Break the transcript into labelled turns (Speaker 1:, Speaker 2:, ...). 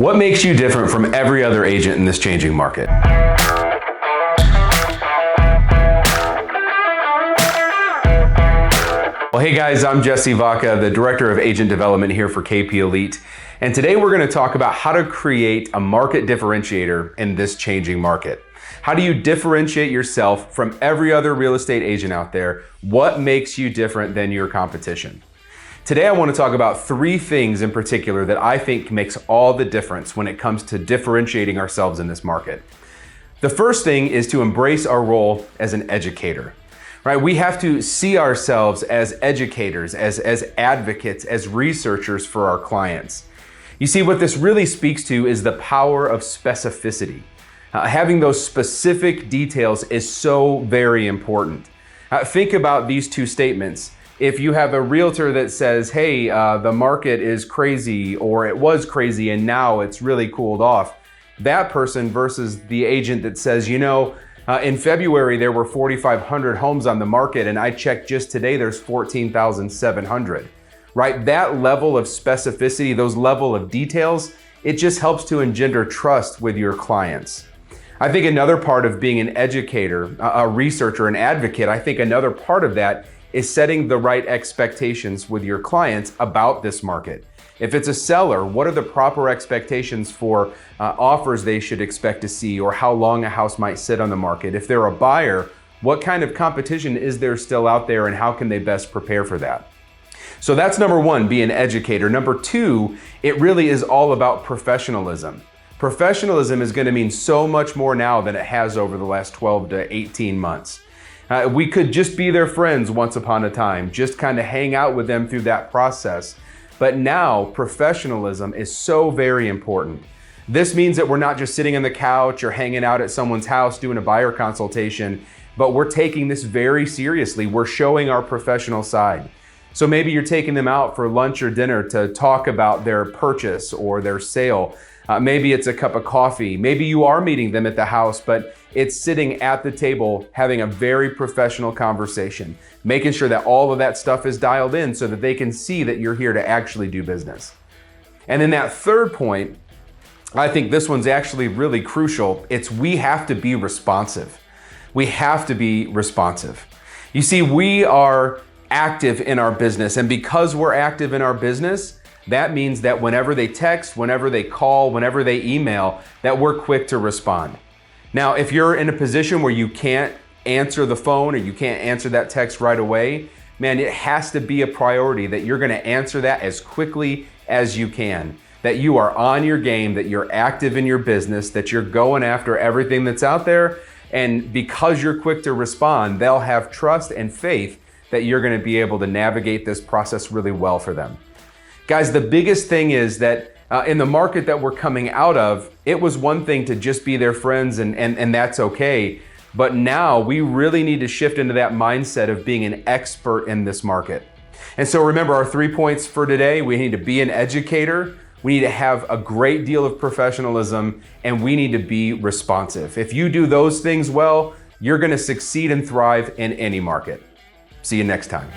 Speaker 1: What makes you different from every other agent in this changing market? Well, hey guys, I'm Jesse Vaca, the Director of Agent Development here for KP Elite. And today we're going to talk about how to create a market differentiator in this changing market. How do you differentiate yourself from every other real estate agent out there? What makes you different than your competition? Today I want to talk about three things in particular that I think makes all the difference when it comes to differentiating ourselves in this market. The first thing is to embrace our role as an educator. Right? We have to see ourselves as educators, as advocates, as researchers for our clients. You see, what this really speaks to is the power of specificity. Having those specific details is so very important. Think about these two statements. If you have a realtor that says, hey, the market is crazy, or it was crazy and now it's really cooled off, that person versus the agent that says, in February there were 4,500 homes on the market and I checked just today there's 14,700, right? That level of specificity, those level of details, it just helps to engender trust with your clients. I think another part of being an educator, a researcher, an advocate, I think another part of that is setting the right expectations with your clients about this market. If it's a seller, what are the proper expectations for offers they should expect to see, or how long a house might sit on the market? If they're a buyer, what kind of competition is there still out there and how can they best prepare for that? So that's number one, be an educator. Number two, it really is all about professionalism. Professionalism is going to mean so much more now than it has over the last 12 to 18 months. We could just be their friends once upon a time, just kind of hang out with them through that process. But now professionalism is so very important. This means that we're not just sitting on the couch or hanging out at someone's house doing a buyer consultation, but we're taking this very seriously. We're showing our professional side. So maybe you're taking them out for lunch or dinner to talk about their purchase or their sale. Maybe it's a cup of coffee. Maybe you are meeting them at the house, but it's sitting at the table having a very professional conversation, making sure that all of that stuff is dialed in so that they can see that you're here to actually do business. And then that third point, I think this one's actually really crucial. It's we have to be responsive. We have to be responsive. You see, we are active in our business, and because we're active in our business, that means that whenever they text, whenever they call, whenever they email, that we're quick to respond. Now, if you're in a position where you can't answer the phone or you can't answer that text right away, man, it has to be a priority that you're going to answer that as quickly as you can, that you are on your game, that you're active in your business, that you're going after everything that's out there. And because you're quick to respond, they'll have trust and faith that you're going to be able to navigate this process really well for them. Guys, the biggest thing is that in the market that we're coming out of, it was one thing to just be their friends and that's okay. But now we really need to shift into that mindset of being an expert in this market. And so remember our 3 points for today. We need to be an educator. We need to have a great deal of professionalism, and we need to be responsive. If you do those things well, you're going to succeed and thrive in any market. See you next time.